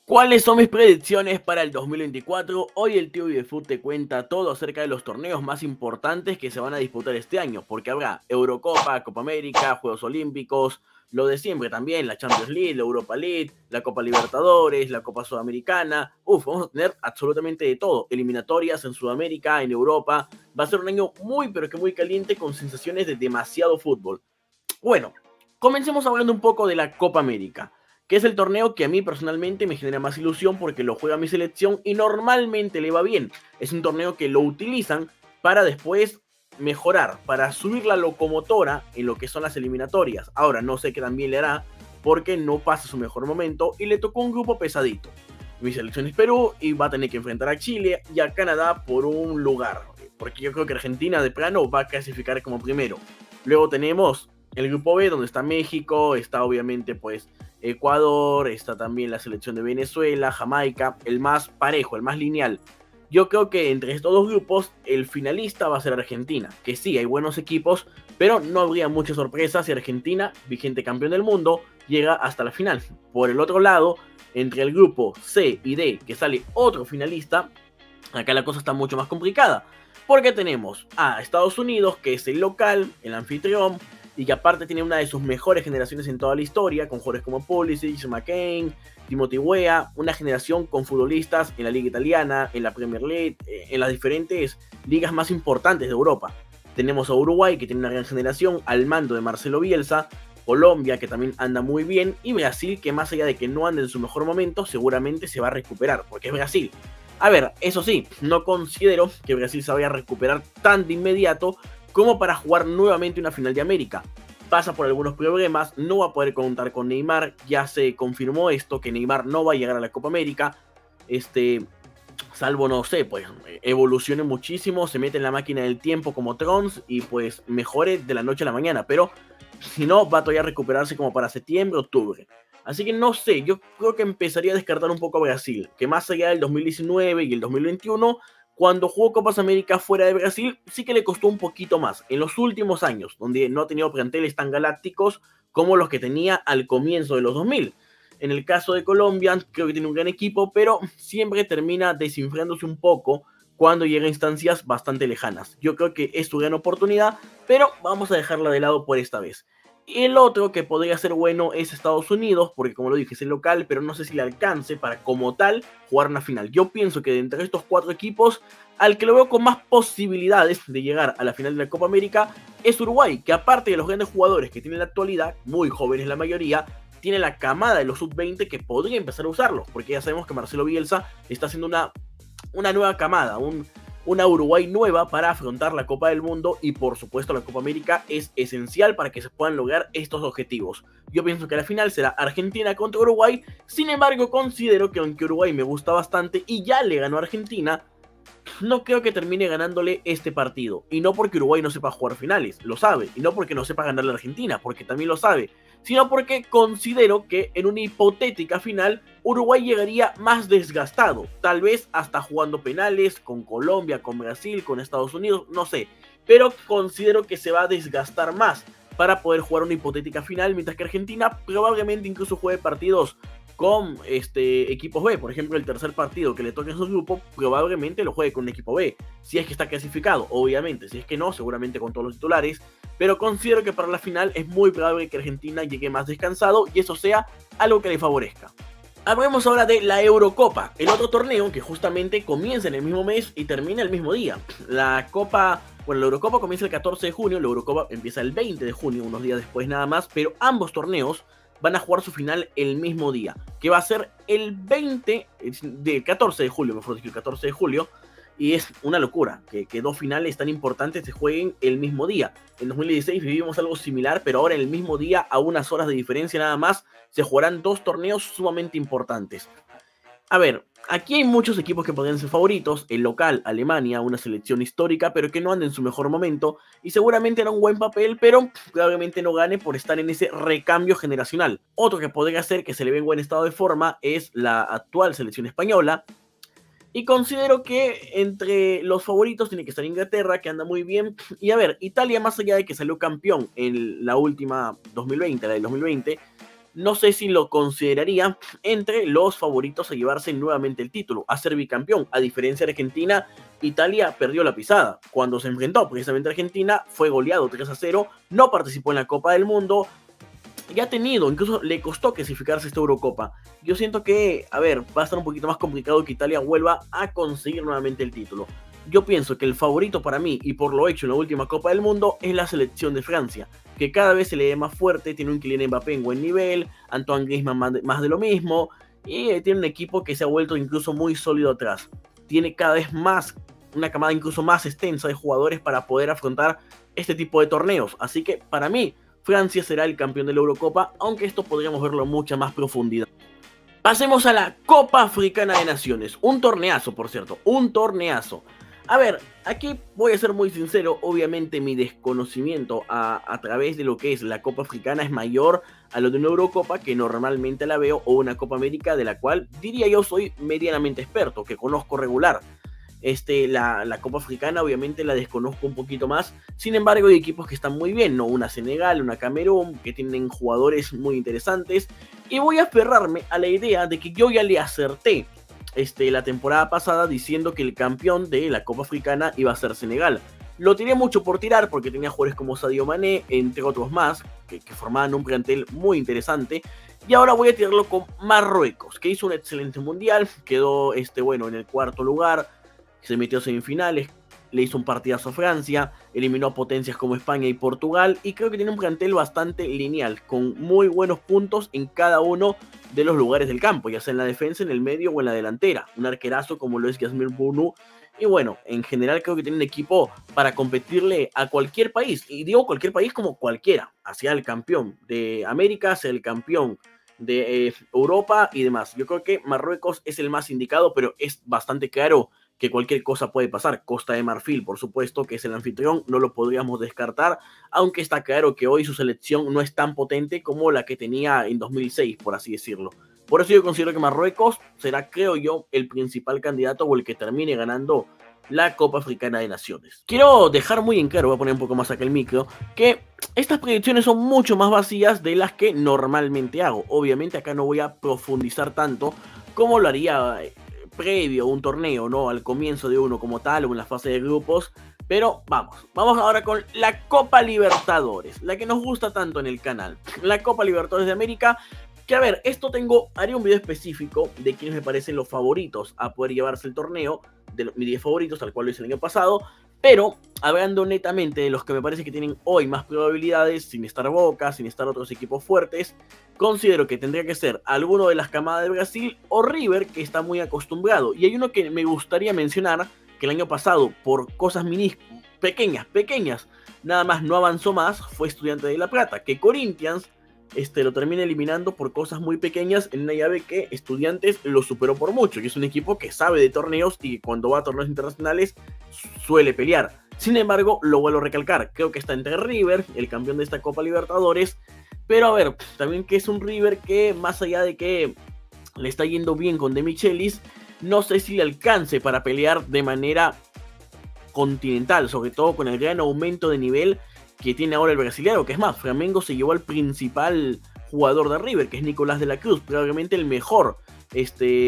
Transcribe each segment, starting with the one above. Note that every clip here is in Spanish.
¿Cuáles son mis predicciones para el 2024? Hoy el tío Videfoot te cuenta todo acerca de los torneos más importantes que se van a disputar este año, porque habrá Eurocopa, Copa América, Juegos Olímpicos, lo de siempre también, la Champions League, la Europa League, la Copa Libertadores, la Copa Sudamericana. Vamos a tener absolutamente de todo, eliminatorias en Sudamérica, en Europa. Va a ser un año muy pero que muy caliente con sensaciones de demasiado fútbol. Bueno, comencemos hablando un poco de la Copa América, que es el torneo que a mí personalmente me genera más ilusión porque lo juega mi selección y normalmente le va bien. Es un torneo que lo utilizan para después mejorar, para subir la locomotora en lo que son las eliminatorias. Ahora no sé qué también le hará porque no pasa su mejor momento y le tocó un grupo pesadito. Mi selección es Perú y va a tener que enfrentar a Chile y a Canadá por un lugar, porque yo creo que Argentina de plano va a clasificar como primero. Luego tenemos el grupo B, donde está México, está obviamente pues Ecuador, está también la selección de Venezuela, Jamaica, el más parejo, el más lineal. Yo creo que entre estos dos grupos el finalista va a ser Argentina, que sí, hay buenos equipos, pero no habría mucha sorpresa si Argentina, vigente campeón del mundo, llega hasta la final. Por el otro lado, entre el grupo C y D, que sale otro finalista, acá la cosa está mucho más complicada, porque tenemos a Estados Unidos, que es el local, el anfitrión, y que aparte tiene una de sus mejores generaciones en toda la historia, con jugadores como Pulisic, McCain, Timothy Weah, una generación con futbolistas en la liga italiana, en la Premier League, en las diferentes ligas más importantes de Europa. Tenemos a Uruguay, que tiene una gran generación, al mando de Marcelo Bielsa, Colombia, que también anda muy bien, y Brasil, que más allá de que no ande en su mejor momento, seguramente se va a recuperar, porque es Brasil. A ver, eso sí, no considero que Brasil se vaya a recuperar tan de inmediato como para jugar nuevamente una final de América. Pasa por algunos problemas, no va a poder contar con Neymar, ya se confirmó esto, que Neymar no va a llegar a la Copa América, salvo, no sé, pues evolucione muchísimo, se mete en la máquina del tiempo como Trons y pues mejore de la noche a la mañana, pero si no, va a todavía recuperarse como para septiembre, octubre. Así que no sé, yo creo que empezaría a descartar un poco a Brasil, que más allá del 2019 y el 2021, cuando jugó Copas América fuera de Brasil, sí que le costó un poquito más. En los últimos años, donde no ha tenido planteles tan galácticos como los que tenía al comienzo de los 2000. En el caso de Colombia, creo que tiene un gran equipo, pero siempre termina desinflándose un poco cuando llega a instancias bastante lejanas. Yo creo que es su gran oportunidad, pero vamos a dejarla de lado por esta vez. El otro que podría ser bueno es Estados Unidos, porque como lo dije, es el local, pero no sé si le alcance para como tal jugar una final. Yo pienso que de entre estos cuatro equipos, al que lo veo con más posibilidades de llegar a la final de la Copa América es Uruguay, que aparte de los grandes jugadores que tiene en la actualidad, muy jóvenes la mayoría, tiene la camada de los sub-20 que podría empezar a usarlos, porque ya sabemos que Marcelo Bielsa está haciendo una nueva camada, una Uruguay nueva para afrontar la Copa del Mundo y por supuesto la Copa América es esencial para que se puedan lograr estos objetivos. Yo pienso que la final será Argentina contra Uruguay, sin embargo considero que aunque Uruguay me gusta bastante y ya le ganó a Argentina, no creo que termine ganándole este partido. Y no porque Uruguay no sepa jugar finales, lo sabe. Y no porque no sepa ganarle a Argentina, porque también lo sabe. Sino porque considero que en una hipotética final, Uruguay llegaría más desgastado. Tal vez hasta jugando penales con Colombia, con Brasil, con Estados Unidos, no sé. Pero considero que se va a desgastar más para poder jugar una hipotética final, mientras que Argentina probablemente incluso juegue partidos con equipos B. Por ejemplo, el tercer partido que le toque en su grupo, probablemente lo juegue con un equipo B. Si es que está clasificado, obviamente. Si es que no, seguramente con todos los titulares. Pero considero que para la final es muy probable que Argentina llegue más descansado y eso sea algo que le favorezca. Hablemos ahora de la Eurocopa, el otro torneo que justamente comienza en el mismo mes y termina el mismo día. La Eurocopa comienza el 14 de junio, la Eurocopa empieza el 20 de junio, unos días después nada más, pero ambos torneos van a jugar su final el mismo día, que va a ser el 14 de julio, mejor dicho, el 14 de julio, y es una locura que dos finales tan importantes se jueguen el mismo día. En 2016 vivimos algo similar, pero ahora en el mismo día, a unas horas de diferencia nada más, se jugarán dos torneos sumamente importantes. A ver, aquí hay muchos equipos que podrían ser favoritos. El local, Alemania, una selección histórica, pero que no anda en su mejor momento. Y seguramente hará un buen papel, pero probablemente no gane por estar en ese recambio generacional. Otro que podría ser que se le ve en buen estado de forma es la actual selección española. Y considero que entre los favoritos tiene que estar Inglaterra, que anda muy bien. Y a ver, Italia, más allá de que salió campeón en la última 2020, la del 2020, no sé si lo consideraría entre los favoritos a llevarse nuevamente el título, a ser bicampeón. A diferencia de Argentina, Italia perdió la pisada. Cuando se enfrentó precisamente a Argentina, fue goleado 3-0, no participó en la Copa del Mundo, ya ha tenido, incluso le costó clasificarse esta Eurocopa. Yo siento que, a ver, va a estar un poquito más complicado que Italia vuelva a conseguir nuevamente el título. Yo pienso que el favorito para mí, y por lo hecho en la última Copa del Mundo, es la selección de Francia, que cada vez se le ve más fuerte, tiene un Kylian Mbappé en buen nivel, Antoine Griezmann más de lo mismo, y tiene un equipo que se ha vuelto incluso muy sólido atrás. Tiene cada vez más, una camada incluso más extensa de jugadores para poder afrontar este tipo de torneos. Así que para mí, Francia será el campeón de la Eurocopa, aunque esto podríamos verlo en mucha más profundidad. Pasemos a la Copa Africana de Naciones. Un torneazo, por cierto, un torneazo. A ver, aquí voy a ser muy sincero, obviamente mi desconocimiento a través de lo que es la Copa Africana es mayor a lo de una Eurocopa que normalmente la veo, o una Copa América de la cual diría yo soy medianamente experto, que conozco regular. La Copa Africana obviamente la desconozco un poquito más, sin embargo hay equipos que están muy bien, ¿no? Una Senegal, una Camerún, que tienen jugadores muy interesantes, y voy a aferrarme a la idea de que yo ya le acerté la temporada pasada diciendo que el campeón de la Copa Africana iba a ser Senegal. Lo tiré mucho por tirar porque tenía jugadores como Sadio Mané, entre otros más, que formaban un plantel muy interesante. Y ahora voy a tirarlo con Marruecos, que hizo un excelente mundial, quedó en el cuarto lugar, se metió a semifinales, le hizo un partidazo a Francia, eliminó a potencias como España y Portugal, y creo que tiene un plantel bastante lineal, con muy buenos puntos en cada uno de los lugares del campo, ya sea en la defensa, en el medio o en la delantera. Un arquerazo como lo es Yasmir Bounou, y bueno, en general creo que tiene un equipo para competirle a cualquier país, y digo cualquier país como cualquiera, hacia el campeón de América, hacia el campeón de Europa y demás. Yo creo que Marruecos es el más indicado, pero es bastante claro que cualquier cosa puede pasar. Costa de Marfil, por supuesto, que es el anfitrión, no lo podríamos descartar, aunque está claro que hoy su selección no es tan potente como la que tenía en 2006, por así decirlo. Por eso yo considero que Marruecos será, creo yo, el principal candidato o el que termine ganando la Copa Africana de Naciones. Quiero dejar muy en claro, voy a poner un poco más acá el micro, que estas predicciones son mucho más vacías de las que normalmente hago. Obviamente acá no voy a profundizar tanto como lo haría previo a un torneo, ¿no? Al comienzo de uno como tal o en la fase de grupos. Pero vamos ahora con la Copa Libertadores, la que nos gusta tanto en el canal. La Copa Libertadores de América, que a ver, haré un video específico de quienes me parecen los favoritos a poder llevarse el torneo, de mis 10 favoritos, tal cual lo hice el año pasado, pero hablando netamente de los que me parece que tienen hoy más probabilidades, sin estar Boca, sin estar otros equipos fuertes, considero que tendría que ser alguno de las camadas de Brasil o River, que está muy acostumbrado. Y hay uno que me gustaría mencionar, que el año pasado, por cosas pequeñas, nada más no avanzó más, fue Estudiantes de La Plata, que Corinthians lo termina eliminando por cosas muy pequeñas en una llave que Estudiantes lo superó por mucho, y es un equipo que sabe de torneos y que cuando va a torneos internacionales suele pelear. Sin embargo, lo vuelvo a recalcar, creo que está entre River, el campeón de esta Copa Libertadores, pero a ver, también que es un River que más allá de que le está yendo bien con De Michelis, no sé si le alcance para pelear de manera continental, sobre todo con el gran aumento de nivel que tiene ahora el brasileño, que es más, Flamengo se llevó al principal jugador de River, que es Nicolás de la Cruz, probablemente el mejor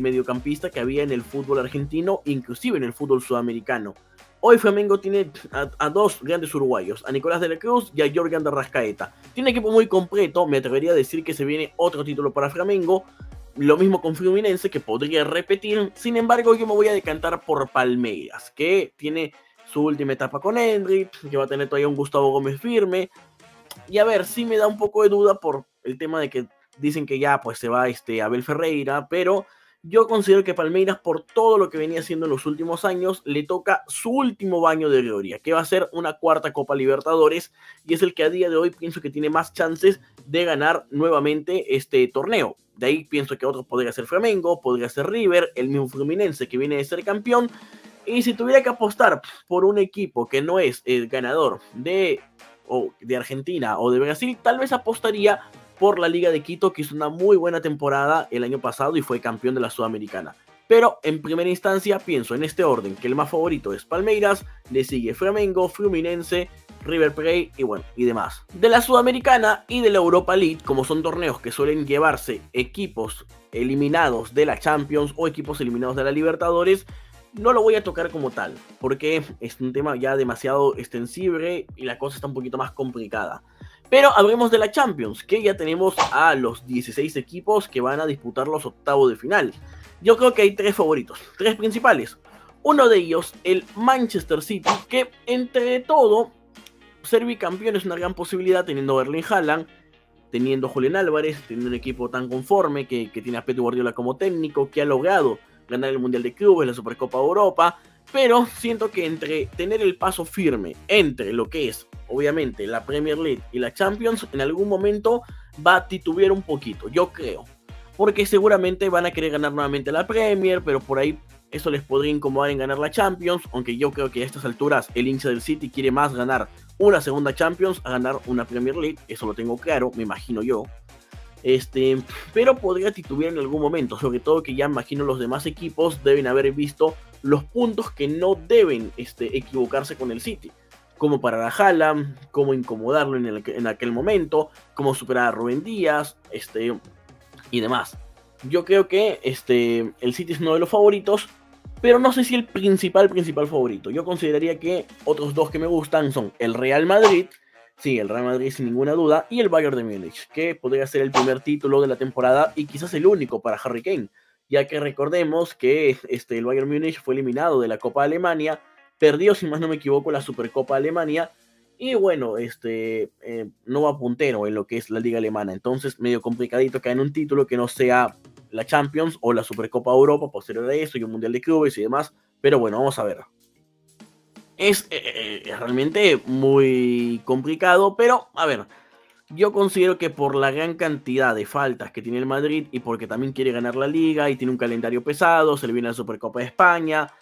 mediocampista que había en el fútbol argentino, inclusive en el fútbol sudamericano. Hoy Flamengo tiene a dos grandes uruguayos, a Nicolás de la Cruz y a Jorgan de Rascaeta. Tiene un equipo muy completo, me atrevería a decir que se viene otro título para Flamengo. Lo mismo con Fluminense, que podría repetir. Sin embargo, yo me voy a decantar por Palmeiras, que tiene su última etapa con Henry, que va a tener todavía un Gustavo Gómez firme. Y a ver, sí me da un poco de duda por el tema de que dicen que ya pues se va Abel Ferreira, pero yo considero que Palmeiras, por todo lo que venía haciendo en los últimos años, le toca su último baño de gloria, que va a ser una cuarta Copa Libertadores, y es el que a día de hoy pienso que tiene más chances de ganar nuevamente este torneo. De ahí pienso que otros podría ser Flamengo, podría ser River, el mismo Fluminense que viene de ser campeón. Y si tuviera que apostar por un equipo que no es el ganador de Argentina o de Brasil, tal vez apostaría por la Liga de Quito, que hizo una muy buena temporada el año pasado y fue campeón de la Sudamericana. Pero en primera instancia pienso en este orden, que el más favorito es Palmeiras, le sigue Flamengo, Fluminense, River Plate y bueno, y demás. De la Sudamericana y de la Europa League, como son torneos que suelen llevarse equipos eliminados de la Champions o equipos eliminados de la Libertadores, no lo voy a tocar como tal, porque es un tema ya demasiado extensible y la cosa está un poquito más complicada. Pero hablemos de la Champions, que ya tenemos a los 16 equipos que van a disputar los octavos de final. Yo creo que hay tres favoritos, tres principales. Uno de ellos, el Manchester City, que entre todo, ser bicampeón es una gran posibilidad teniendo a Erling Haaland, teniendo a Julián Álvarez, teniendo un equipo tan conforme que tiene a Pep Guardiola como técnico, que ha logrado ganar el Mundial de Clubes, la Supercopa de Europa, pero siento que entre tener el paso firme entre lo que es, obviamente, la Premier League y la Champions, en algún momento va a titubear un poquito, yo creo, porque seguramente van a querer ganar nuevamente la Premier, pero por ahí eso les podría incomodar en ganar la Champions, aunque yo creo que a estas alturas el hincha del City quiere más ganar una segunda Champions a ganar una Premier League, eso lo tengo claro, me imagino yo. Pero podría titubear en algún momento, sobre todo que ya imagino los demás equipos deben haber visto los puntos que no deben equivocarse con el City, cómo parar a Haaland, cómo incomodarlo en aquel momento, cómo superar a Rubén Díaz, y demás. Yo creo que el City es uno de los favoritos, pero no sé si el principal favorito. Yo consideraría que otros dos que me gustan son el Real Madrid. Sí, el Real Madrid sin ninguna duda, y el Bayern de Múnich, que podría ser el primer título de la temporada y quizás el único para Harry Kane, ya que recordemos que el Bayern Múnich fue eliminado de la Copa de Alemania, perdió, si más no me equivoco, la Supercopa de Alemania, y bueno, no va puntero en lo que es la Liga Alemana, entonces medio complicadito que en un título que no sea la Champions o la Supercopa de Europa, posterior a eso, y un Mundial de Clubes y demás, pero bueno, vamos a ver. Es realmente muy complicado, pero a ver, yo considero que por la gran cantidad de faltas que tiene el Madrid y porque también quiere ganar la Liga y tiene un calendario pesado, se le viene la Supercopa de España,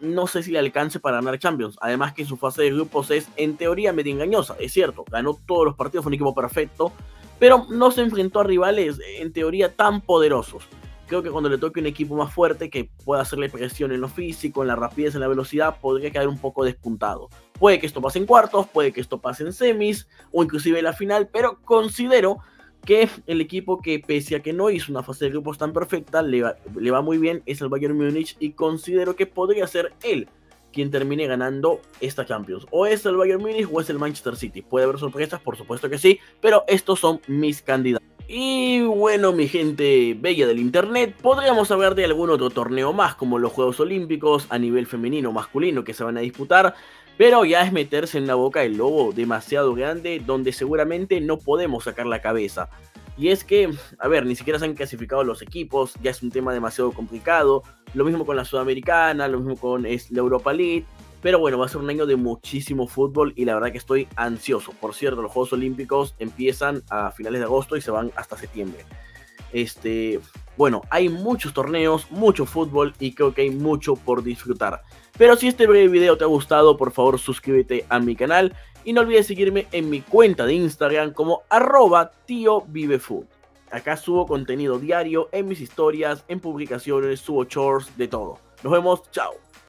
no sé si le alcance para ganar Champions. Además que su fase de grupos es en teoría medio engañosa, es cierto, ganó todos los partidos, fue un equipo perfecto, pero no se enfrentó a rivales en teoría tan poderosos. Creo que cuando le toque un equipo más fuerte que pueda hacerle presión en lo físico, en la rapidez, en la velocidad, podría quedar un poco despuntado. Puede que esto pase en cuartos, puede que esto pase en semis o inclusive en la final, pero considero que el equipo que pese a que no hizo una fase de grupos tan perfecta, le va muy bien, es el Bayern Múnich, y considero que podría ser él quien termine ganando esta Champions. O es el Bayern Múnich o es el Manchester City. Puede haber sorpresas, por supuesto que sí, pero estos son mis candidatos. Y bueno, mi gente bella del internet, podríamos hablar de algún otro torneo más, como los Juegos Olímpicos a nivel femenino o masculino que se van a disputar, pero ya es meterse en la boca del lobo demasiado grande, donde seguramente no podemos sacar la cabeza. Y es que, a ver, ni siquiera se han clasificado los equipos, ya es un tema demasiado complicado, lo mismo con la Sudamericana, lo mismo con la Europa League. Pero bueno, va a ser un año de muchísimo fútbol y la verdad que estoy ansioso. Por cierto, los Juegos Olímpicos empiezan a finales de agosto y se van hasta septiembre. Bueno, hay muchos torneos, mucho fútbol y creo que hay mucho por disfrutar. Pero si este breve video te ha gustado, por favor suscríbete a mi canal y no olvides seguirme en mi cuenta de Instagram como @TioViveFood. Acá subo contenido diario en mis historias, en publicaciones, subo shorts, de todo. Nos vemos, chao.